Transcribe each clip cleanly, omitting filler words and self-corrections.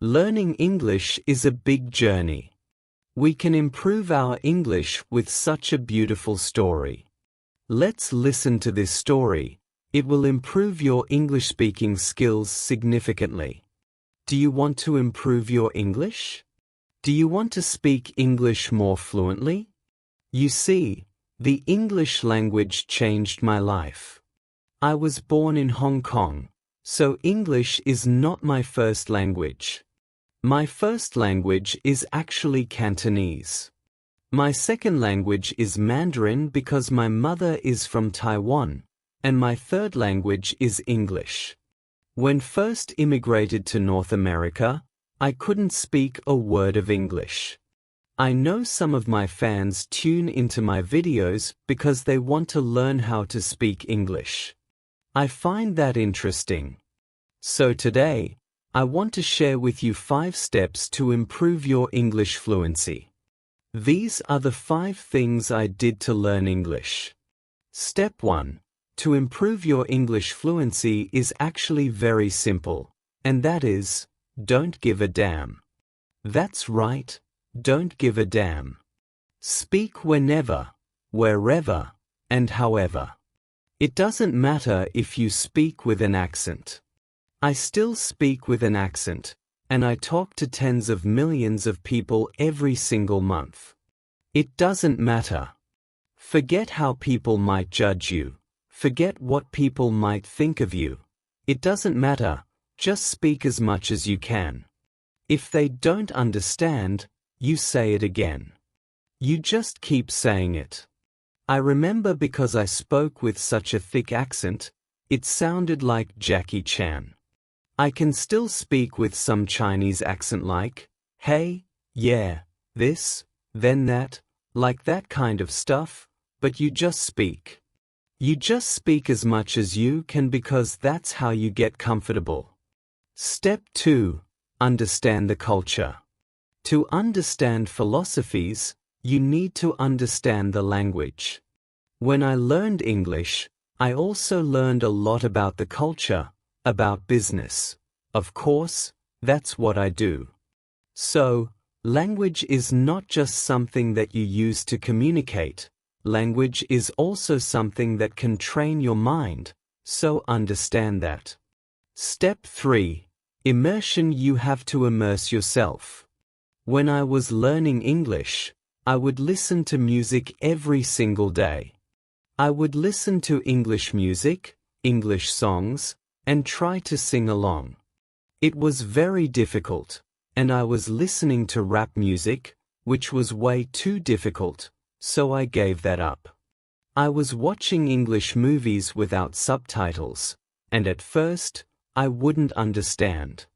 Learning English is a big journey. We can improve our English with such a beautiful story. Let's listen to this story. It will improve your English speaking skills significantly. Do you want to improve your English? Do you want to speak English more fluently? You see, the English language changed my life. I was born in Hong Kong, so English is not my first language. My first language is actually Cantonese. My second language is Mandarin because my mother is from Taiwan, and my third language is English. When first immigrated to North America, I couldn't speak a word of English. I know some of my fans tune into my videos because they want to learn how to speak English. I find that interesting. So today, I want to share with you 5 steps to improve your English fluency. These are the 5 things I did to learn English. Step 1. To improve your English fluency is actually very simple, and that is, don't give a damn. That's right, don't give a damn. Speak whenever, wherever, and however. It doesn't matter if you speak with an accent. I still speak with an accent, and I talk to tens of millions of people every single month. It doesn't matter. Forget how people might judge you. Forget what people might think of you. It doesn't matter, just speak as much as you can. If they don't understand, you say it again. You just keep saying it. I remember because I spoke with such a thick accent, it sounded like Jackie Chan. I can still speak with some Chinese accent like, hey, yeah, this, then that, like that kind of stuff, but you just speak. You just speak as much as you can because that's how you get comfortable. Step 2. Understand the culture. To understand philosophies, you need to understand the language. When I learned English, I also learned a lot about the culture, about business. Of course, that's what I do. So, language is not just something that you use to communicate. Language is also something that can train your mind, so understand that. Step 3. Immersion. You have to immerse yourself. When I was learning English, I would listen to music every single day. I would listen to English music, English songs, and try to sing along. It was very difficult, and I was listening to rap music, which was way too difficult, so I gave that up. I was watching English movies without subtitles, and at first, I wouldn't understand.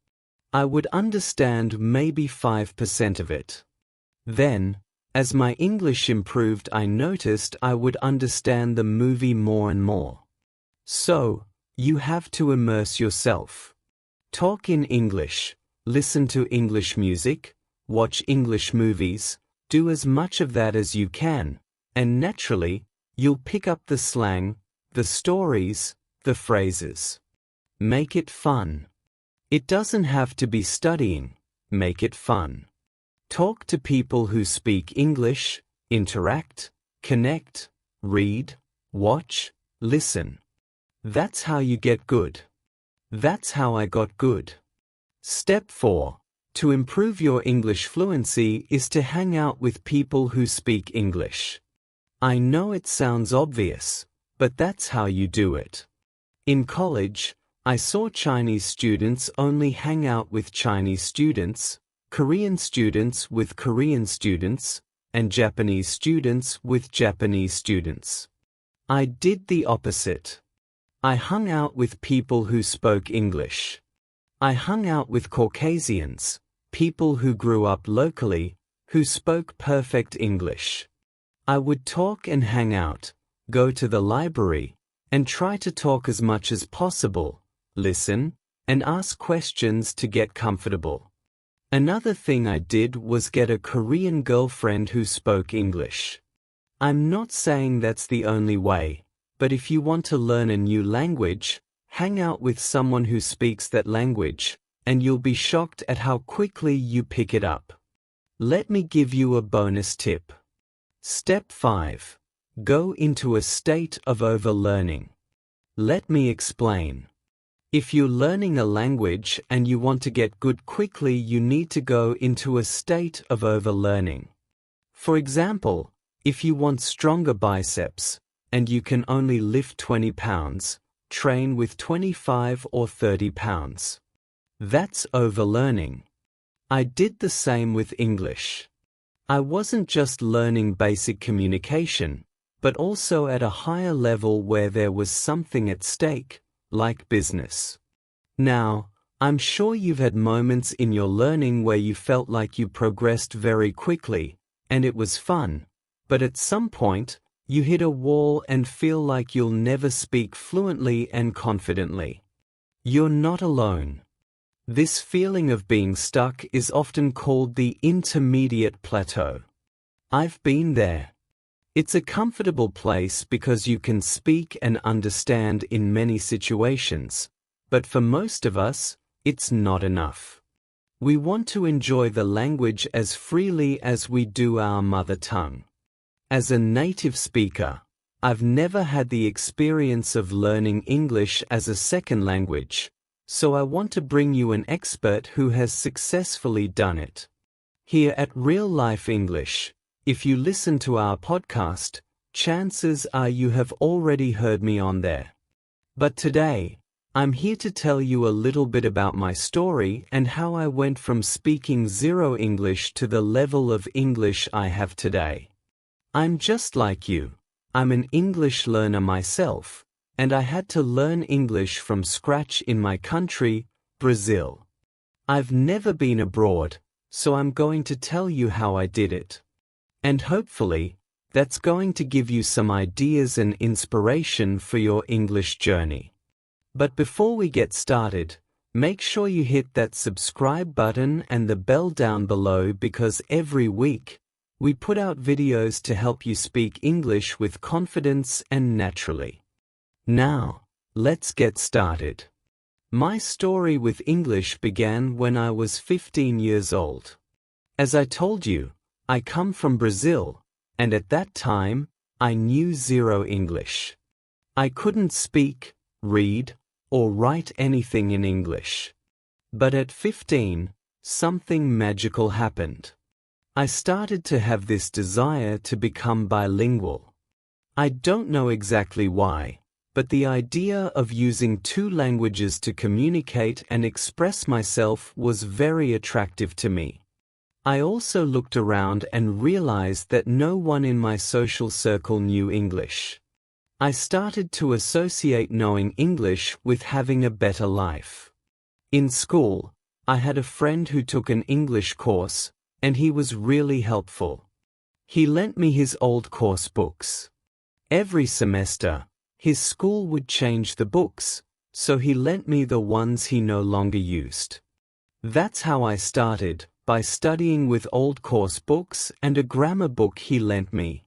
I would understand maybe 5% of it. Then, as my English improved, I noticed I would understand the movie more and more. So, you have to immerse yourself. Talk in English, listen to English music, watch English movies, do as much of that as you can, and naturally, you'll pick up the slang, the stories, the phrases. Make it fun. It doesn't have to be studying, make it fun. Talk to people who speak English, interact, connect, read, watch, listen. That's how you get good. That's how I got good. Step 4. To improve your English fluency is to hang out with people who speak English. I know it sounds obvious, but that's how you do it. In college, I saw Chinese students only hang out with Chinese students, Korean students with Korean students, and Japanese students with Japanese students. I did the opposite. I hung out with people who spoke English. I hung out with Caucasians, people who grew up locally, who spoke perfect English. I would talk and hang out, go to the library, and try to talk as much as possible, listen, and ask questions to get comfortable. Another thing I did was get a Korean girlfriend who spoke English. I'm not saying that's the only way, but if you want to learn a new language, hang out with someone who speaks that language, and you'll be shocked at how quickly you pick it up. Let me give you a bonus tip. Step 5. Go into a state of overlearning. Let me explain. If you're learning a language and you want to get good quickly, you need to go into a state of overlearning. For example, if you want stronger biceps, and you can only lift 20 pounds, train with 25 or 30 pounds. That's overlearning. I did the same with English. I wasn't just learning basic communication, but also at a higher level where there was something at stake, like business. Now, I'm sure you've had moments in your learning where you felt like you progressed very quickly, and it was fun, but at some point, you hit a wall and feel like you'll never speak fluently and confidently. You're not alone. This feeling of being stuck is often called the intermediate plateau. I've been there. It's a comfortable place because you can speak and understand in many situations, but for most of us, it's not enough. We want to enjoy the language as freely as we do our mother tongue. As a native speaker, I've never had the experience of learning English as a second language, so I want to bring you an expert who has successfully done it. Here at Real Life English, if you listen to our podcast, chances are you have already heard me on there. But today, I'm here to tell you a little bit about my story and how I went from speaking zero English to the level of English I have today. I'm just like you. I'm an English learner myself, and I had to learn English from scratch in my country, Brazil. I've never been abroad, so I'm going to tell you how I did it. And hopefully, that's going to give you some ideas and inspiration for your English journey. But before we get started, make sure you hit that subscribe button and the bell down below because every week, we put out videos to help you speak English with confidence and naturally. Now, let's get started. My story with English began when I was 15 years old. As I told you, I come from Brazil, and at that time, I knew zero English. I couldn't speak, read, or write anything in English. But at 15, something magical happened. I started to have this desire to become bilingual. I don't know exactly why, but the idea of using two languages to communicate and express myself was very attractive to me. I also looked around and realized that no one in my social circle knew English. I started to associate knowing English with having a better life. In school, I had a friend who took an English course, and he was really helpful. He lent me his old course books. Every semester, his school would change the books, so he lent me the ones he no longer used. That's how I started, by studying with old course books and a grammar book he lent me.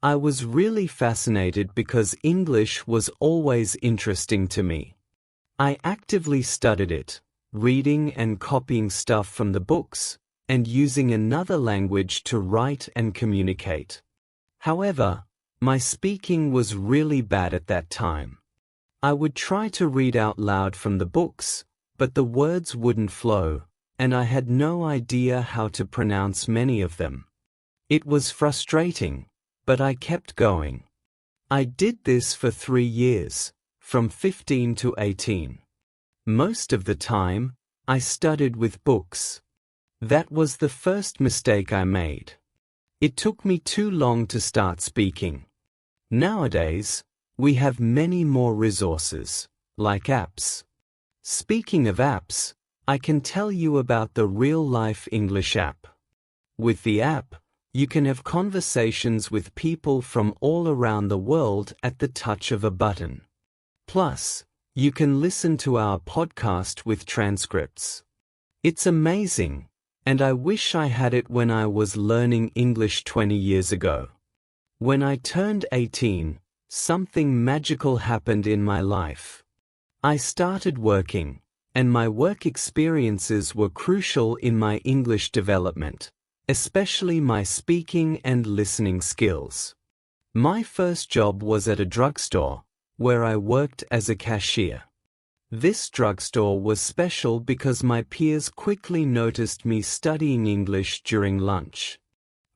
I was really fascinated because English was always interesting to me. I actively studied it, reading and copying stuff from the books, and using another language to write and communicate. However, my speaking was really bad at that time. I would try to read out loud from the books, but the words wouldn't flow, and I had no idea how to pronounce many of them. It was frustrating, but I kept going. I did this for 3 years, from 15 to 18. Most of the time, I studied with books. That was the first mistake I made. It took me too long to start speaking. Nowadays, we have many more resources, like apps. Speaking of apps, I can tell you about the Real Life English app. With the app, you can have conversations with people from all around the world at the touch of a button. Plus, you can listen to our podcast with transcripts. It's amazing, and I wish I had it when I was learning English 20 years ago. When I turned 18, something magical happened in my life. I started working, and my work experiences were crucial in my English development, especially my speaking and listening skills. My first job was at a drugstore, where I worked as a cashier. This drugstore was special because my peers quickly noticed me studying English during lunch.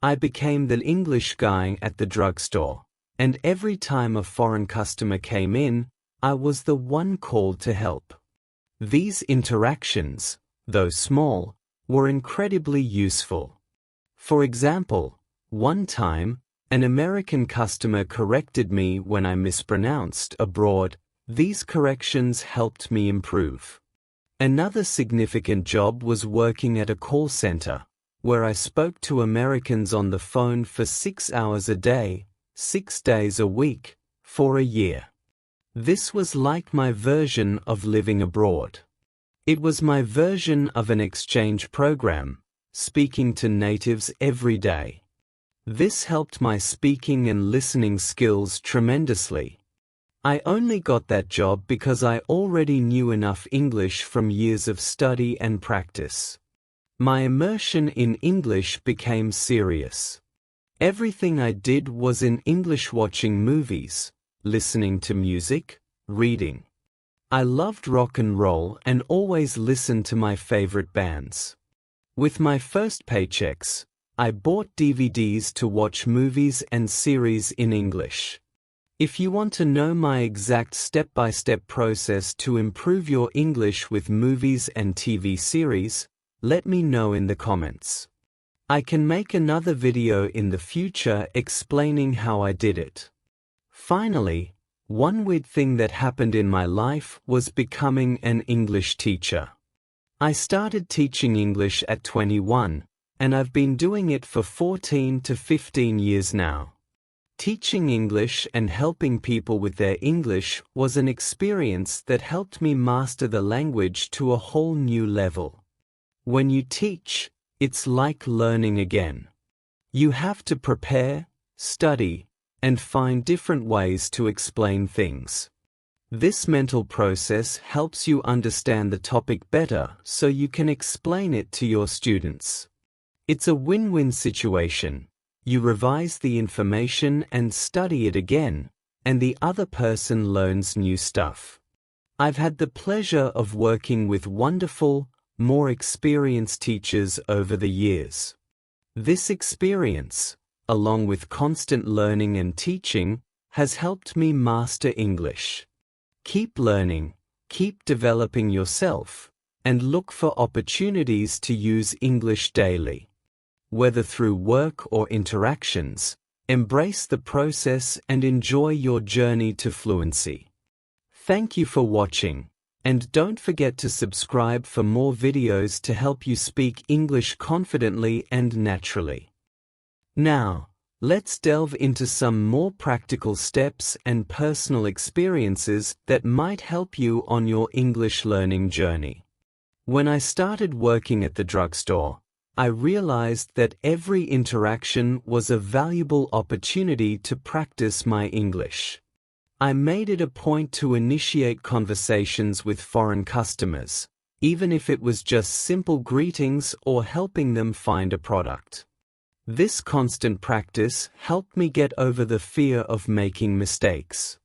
I became the English guy at the drugstore, and every time a foreign customer came in, I was the one called to help. These interactions, though small, were incredibly useful. For example, one time, an American customer corrected me when I mispronounced abroad. These corrections helped me improve. Another significant job was working at a call center, where I spoke to Americans on the phone for 6 hours a day, 6 days a week, for a year. This was like my version of living abroad. It was my version of an exchange program, speaking to natives every day. This helped my speaking and listening skills tremendously. I only got that job because I already knew enough English from years of study and practice. My immersion in English became serious. Everything I did was in English, watching movies, listening to music, reading. I loved rock and roll and always listened to my favorite bands. With my first paychecks, I bought DVDs to watch movies and series in English. If you want to know my exact step-by-step process to improve your English with movies and TV series, let me know in the comments. I can make another video in the future explaining how I did it. Finally, one weird thing that happened in my life was becoming an English teacher. I started teaching English at 21, and I've been doing it for 14 to 15 years now. Teaching English and helping people with their English was an experience that helped me master the language to a whole new level. When you teach, it's like learning again. You have to prepare, study, and find different ways to explain things. This mental process helps you understand the topic better so you can explain it to your students. It's a win-win situation. You revise the information and study it again, and the other person learns new stuff. I've had the pleasure of working with wonderful, more experienced teachers over the years. This experience, along with constant learning and teaching, has helped me master English. Keep learning, keep developing yourself, and look for opportunities to use English daily. Whether through work or interactions, embrace the process and enjoy your journey to fluency. Thank you for watching, and don't forget to subscribe for more videos to help you speak English confidently and naturally. Now, let's delve into some more practical steps and personal experiences that might help you on your English learning journey. When I started working at the drugstore, I realized that every interaction was a valuable opportunity to practice my English. I made it a point to initiate conversations with foreign customers, even if it was just simple greetings or helping them find a product. This constant practice helped me get over the fear of making mistakes.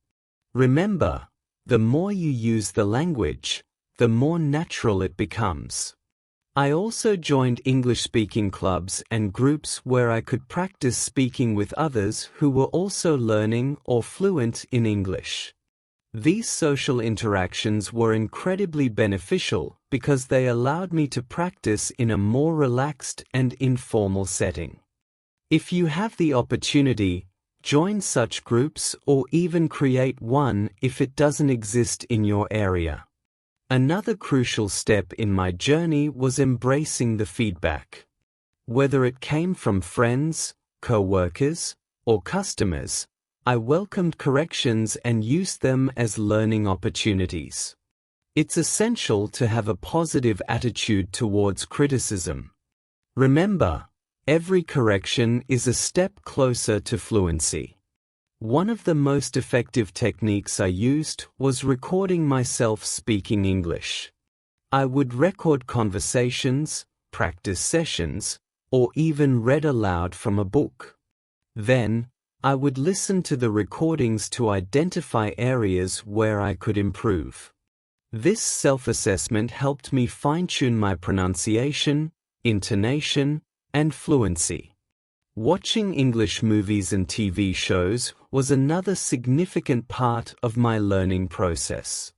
Remember, the more you use the language, the more natural it becomes. I also joined English-speaking clubs and groups where I could practice speaking with others who were also learning or fluent in English. These social interactions were incredibly beneficial because they allowed me to practice in a more relaxed and informal setting. If you have the opportunity, join such groups or even create one if it doesn't exist in your area. Another crucial step in my journey was embracing the feedback. Whether it came from friends, co-workers, or customers, I welcomed corrections and used them as learning opportunities. It's essential to have a positive attitude towards criticism. Remember, every correction is a step closer to fluency. One of the most effective techniques I used was recording myself speaking English. I would record conversations, practice sessions, or even read aloud from a book. Then, I would listen to the recordings to identify areas where I could improve. This self-assessment helped me fine-tune my pronunciation, intonation, and fluency. Watching English movies and TV shows was another significant part of my learning process.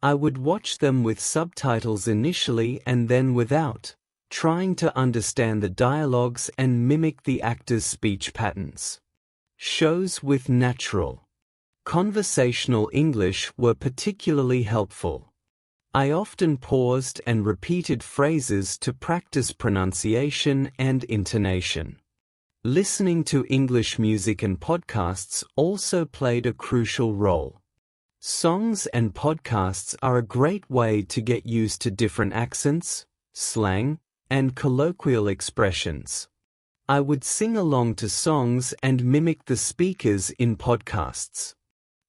I would watch them with subtitles initially and then without, trying to understand the dialogues and mimic the actors' speech patterns. Shows with natural, conversational English were particularly helpful. I often paused and repeated phrases to practice pronunciation and intonation. Listening to English music and podcasts also played a crucial role. Songs and podcasts are a great way to get used to different accents, slang, and colloquial expressions. I would sing along to songs and mimic the speakers in podcasts.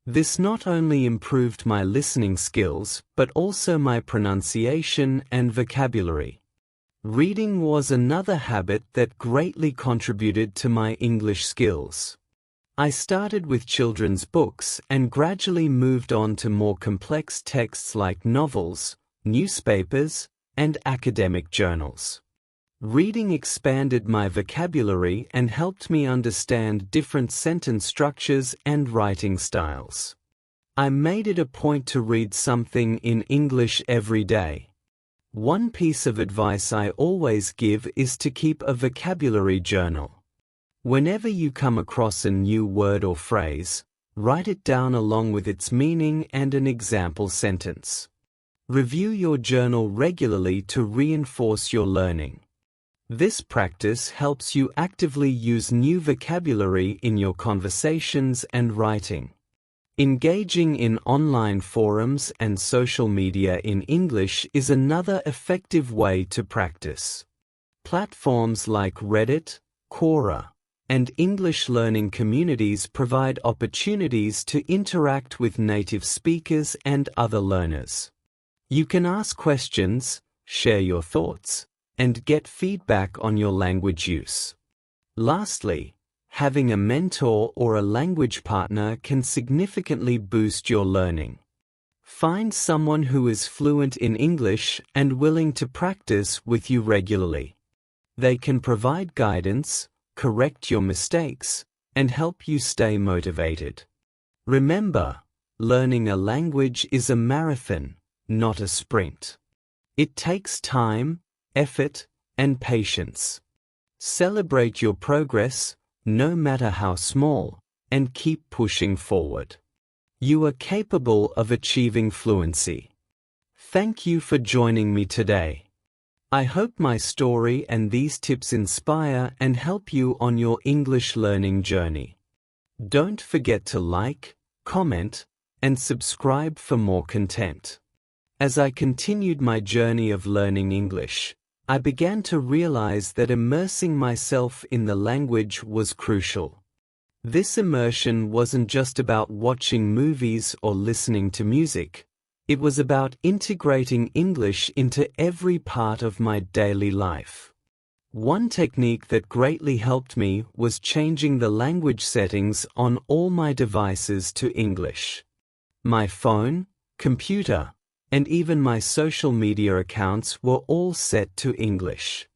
This not only improved my listening skills, but also my pronunciation and vocabulary. Reading was another habit that greatly contributed to my English skills. I started with children's books and gradually moved on to more complex texts like novels, newspapers, and academic journals. Reading expanded my vocabulary and helped me understand different sentence structures and writing styles. I made it a point to read something in English every day. One piece of advice I always give is to keep a vocabulary journal. Whenever you come across a new word or phrase, write it down along with its meaning and an example sentence. Review your journal regularly to reinforce your learning. This practice helps you actively use new vocabulary in your conversations and writing. Engaging in online forums and social media in English is another effective way to practice. Platforms like Reddit, Quora, and English learning communities provide opportunities to interact with native speakers and other learners. You can ask questions, share your thoughts, and get feedback on your language use. Lastly, having a mentor or a language partner can significantly boost your learning. Find someone who is fluent in English and willing to practice with you regularly. They can provide guidance, correct your mistakes, and help you stay motivated. Remember, learning a language is a marathon, not a sprint. It takes time, effort, and patience. Celebrate your progress, no matter how small, and keep pushing forward. You are capable of achieving fluency. Thank you for joining me today. I hope my story and these tips inspire and help you on your English learning journey. Don't forget to like, comment, and subscribe for more content. As I continued my journey of learning English, I began to realize that immersing myself in the language was crucial. This immersion wasn't just about watching movies or listening to music. It was about integrating English into every part of my daily life. One technique that greatly helped me was changing the language settings on all my devices to English. My phone, computer, and even my social media accounts were all set to English.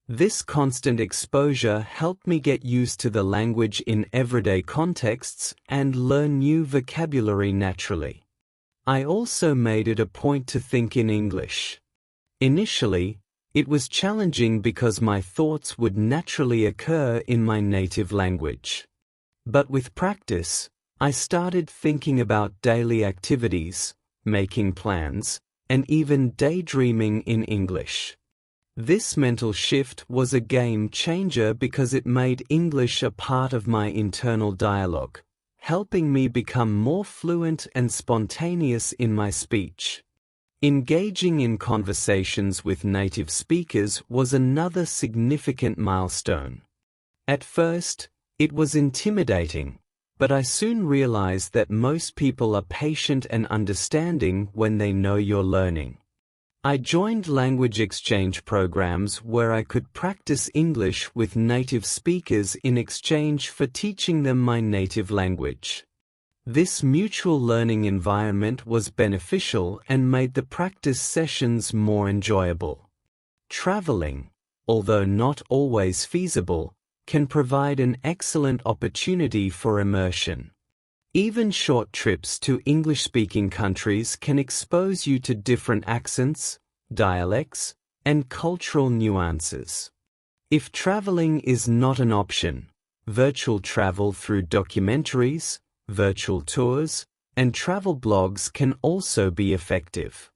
This constant exposure helped me get used to the language in everyday contexts and learn new vocabulary naturally. I also made it a point to think in English. Initially, it was challenging because my thoughts would naturally occur in my native language. But with practice, I started thinking about daily activities, making plans, and even daydreaming in English. This mental shift was a game changer because it made English a part of my internal dialogue, helping me become more fluent and spontaneous in my speech. Engaging in conversations with native speakers was another significant milestone. At first, it was intimidating, but I soon realized that most people are patient and understanding when they know you're learning. I joined language exchange programs where I could practice English with native speakers in exchange for teaching them my native language. This mutual learning environment was beneficial and made the practice sessions more enjoyable. Traveling, although not always feasible, can provide an excellent opportunity for immersion. Even short trips to English-speaking countries can expose you to different accents, dialects, and cultural nuances. If traveling is not an option, virtual travel through documentaries, virtual tours, and travel blogs can also be effective.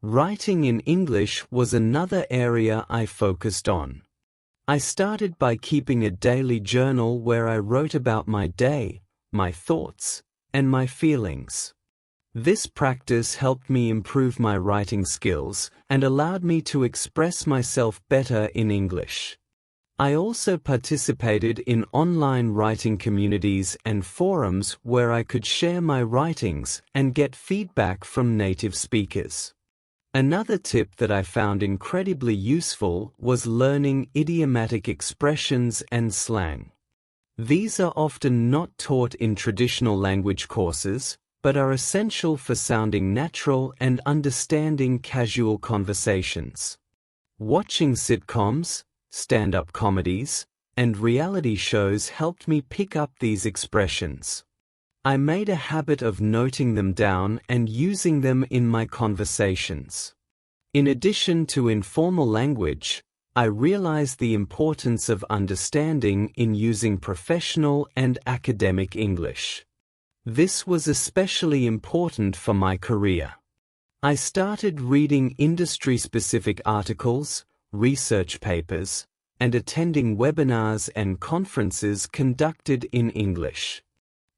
Writing in English was another area I focused on. I started by keeping a daily journal where I wrote about my day, my thoughts, and my feelings. This practice helped me improve my writing skills and allowed me to express myself better in English. I also participated in online writing communities and forums where I could share my writings and get feedback from native speakers. Another tip that I found incredibly useful was learning idiomatic expressions and slang. These are often not taught in traditional language courses, but are essential for sounding natural and understanding casual conversations. Watching sitcoms, stand-up comedies, and reality shows helped me pick up these expressions. I made a habit of noting them down and using them in my conversations. In addition to informal language, I realized the importance of understanding in using professional and academic English. This was especially important for my career. I started reading industry-specific articles, research papers, and attending webinars and conferences conducted in English.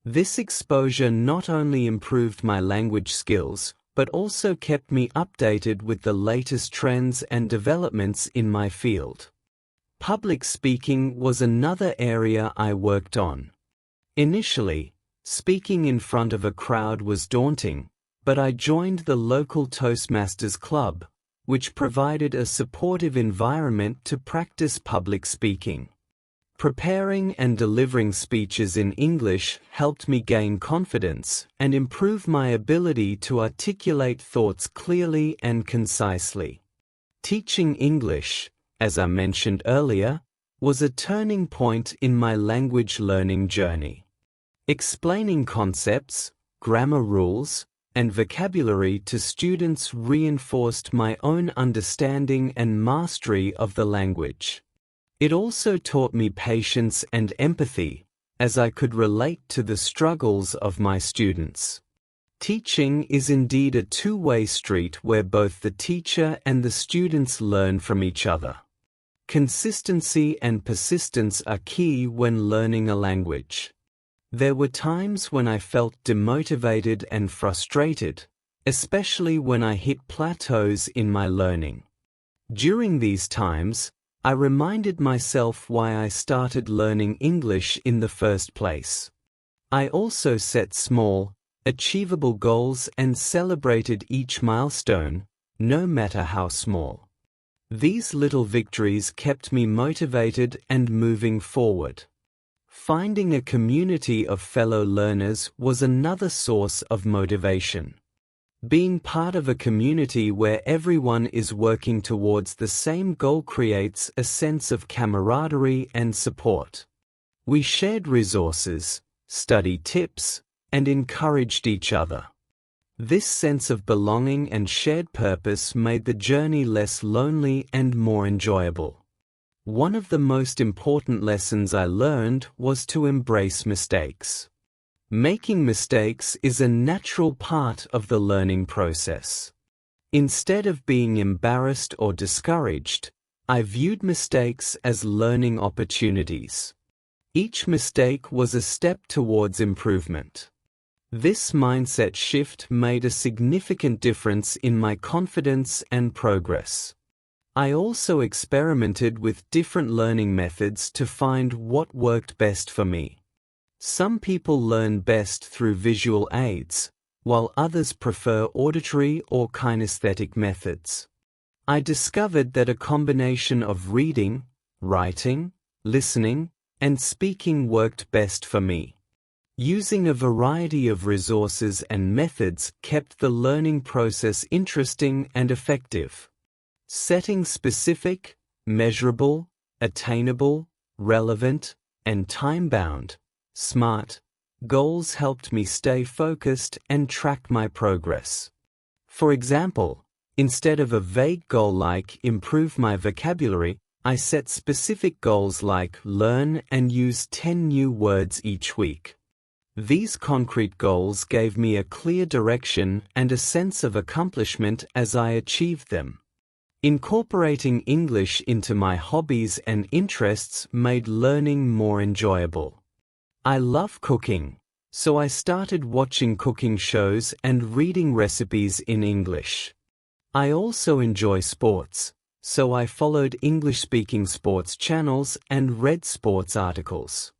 This exposure not only improved my language skills, but also kept me updated with the latest trends and developments in my field. Public speaking was another area I worked on. Initially, speaking in front of a crowd was daunting, but I joined the local Toastmasters Club, which provided a supportive environment to practice public speaking. Preparing and delivering speeches in English helped me gain confidence and improve my ability to articulate thoughts clearly and concisely. Teaching English, as I mentioned earlier, was a turning point in my language learning journey. Explaining concepts, grammar rules, and vocabulary to students reinforced my own understanding and mastery of the language. It also taught me patience and empathy, as I could relate to the struggles of my students. Teaching is indeed a two-way street where both the teacher and the students learn from each other. Consistency and persistence are key when learning a language. There were times when I felt demotivated and frustrated, especially when I hit plateaus in my learning. During these times, I reminded myself why I started learning English in the first place. I also set small, achievable goals and celebrated each milestone, no matter how small. These little victories kept me motivated and moving forward. Finding a community of fellow learners was another source of motivation. Being part of a community where everyone is working towards the same goal creates a sense of camaraderie and support. We shared resources, study tips, and encouraged each other. This sense of belonging and shared purpose made the journey less lonely and more enjoyable. One of the most important lessons I learned was to embrace mistakes. Making mistakes is a natural part of the learning process. Instead of being embarrassed or discouraged, I viewed mistakes as learning opportunities. Each mistake was a step towards improvement. This mindset shift made a significant difference in my confidence and progress. I also experimented with different learning methods to find what worked best for me. Some people learn best through visual aids, while others prefer auditory or kinesthetic methods. I discovered that a combination of reading, writing, listening, and speaking worked best for me. Using a variety of resources and methods kept the learning process interesting and effective. Setting specific, measurable, attainable, relevant, and time-bound, SMART, goals helped me stay focused and track my progress. For example, instead of a vague goal like improve my vocabulary, I set specific goals like learn and use 10 new words each week. These concrete goals gave me a clear direction and a sense of accomplishment as I achieved them. Incorporating English into my hobbies and interests made learning more enjoyable. I love cooking, so I started watching cooking shows and reading recipes in English. I also enjoy sports, so I followed English-speaking sports channels and read sports articles.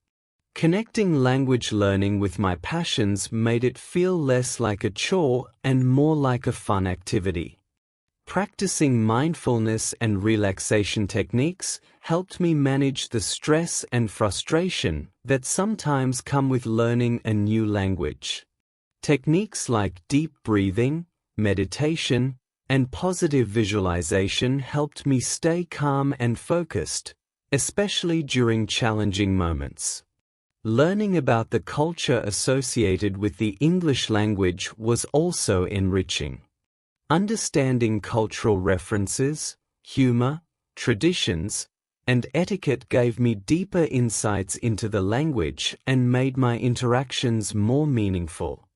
Connecting language learning with my passions made it feel less like a chore and more like a fun activity. Practicing mindfulness and relaxation techniques helped me manage the stress and frustration that sometimes come with learning a new language. Techniques like deep breathing, meditation, and positive visualization helped me stay calm and focused, especially during challenging moments. Learning about the culture associated with the English language was also enriching. Understanding cultural references, humor, traditions, and etiquette gave me deeper insights into the language and made my interactions more meaningful.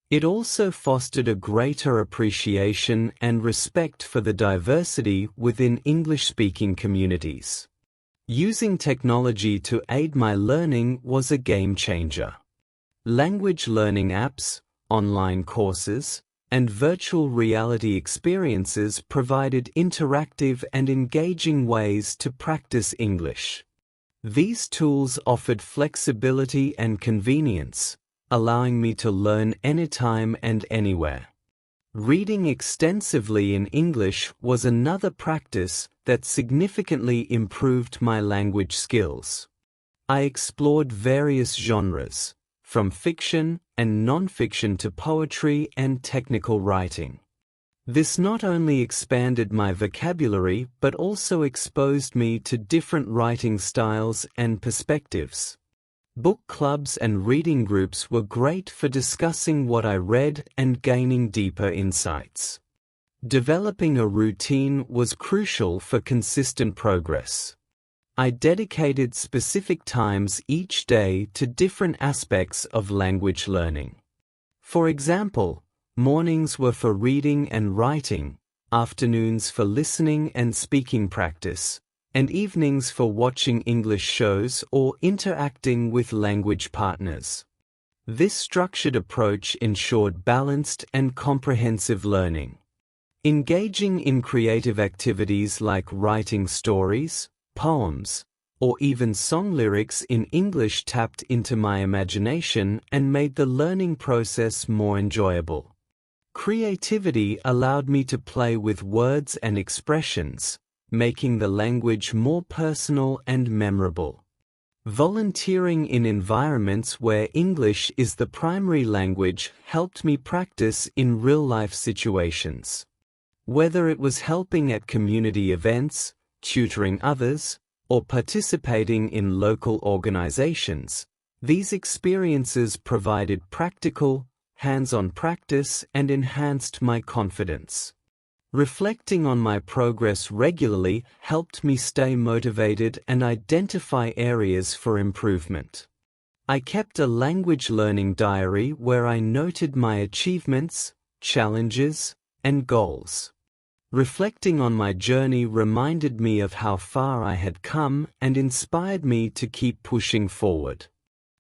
It also fostered a greater appreciation and respect for the diversity within English-speaking communities. Using technology to aid my learning was a game changer. Language learning apps, online courses, and virtual reality experiences provided interactive and engaging ways to practice English. These tools offered flexibility and convenience, allowing me to learn anytime and anywhere. Reading extensively in English was another practice that significantly improved my language skills. I explored various genres, from fiction and non-fiction to poetry and technical writing. This not only expanded my vocabulary but also exposed me to different writing styles and perspectives. Book clubs and reading groups were great for discussing what I read and gaining deeper insights. Developing a routine was crucial for consistent progress. I dedicated specific times each day to different aspects of language learning. For example, mornings were for reading and writing, afternoons for listening and speaking practice, and evenings for watching English shows or interacting with language partners. This structured approach ensured balanced and comprehensive learning. Engaging in creative activities like writing stories, poems, or even song lyrics in English tapped into my imagination and made the learning process more enjoyable. Creativity allowed me to play with words and expressions, making the language more personal and memorable. Volunteering in environments where English is the primary language helped me practice in real-life situations. Whether it was helping at community events, tutoring others, or participating in local organizations, these experiences provided practical, hands-on practice and enhanced my confidence. Reflecting on my progress regularly helped me stay motivated and identify areas for improvement. I kept a language learning diary where I noted my achievements, challenges, and goals. Reflecting on my journey reminded me of how far I had come and inspired me to keep pushing forward.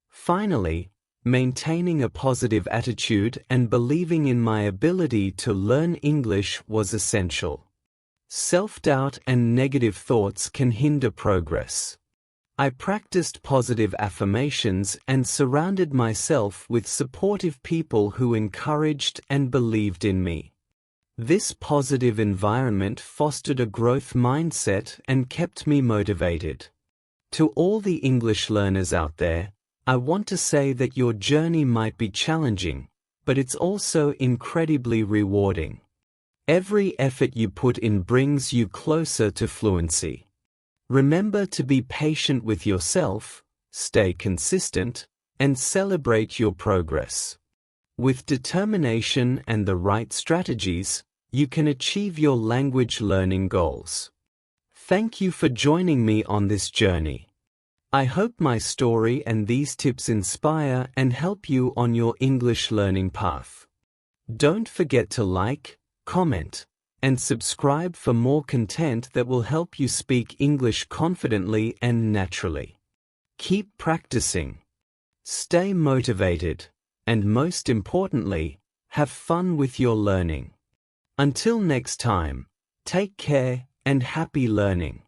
Finally, maintaining a positive attitude and believing in my ability to learn English was essential. Self-doubt and negative thoughts can hinder progress. I practiced positive affirmations and surrounded myself with supportive people who encouraged and believed in me. This positive environment fostered a growth mindset and kept me motivated. To all the English learners out there, I want to say that your journey might be challenging, but it's also incredibly rewarding. Every effort you put in brings you closer to fluency. Remember to be patient with yourself, stay consistent, and celebrate your progress. With determination and the right strategies, you can achieve your language learning goals. Thank you for joining me on this journey. I hope my story and these tips inspire and help you on your English learning path. Don't forget to like, comment, and subscribe for more content that will help you speak English confidently and naturally. Keep practicing. Stay motivated. And most importantly, have fun with your learning. Until next time, take care and happy learning.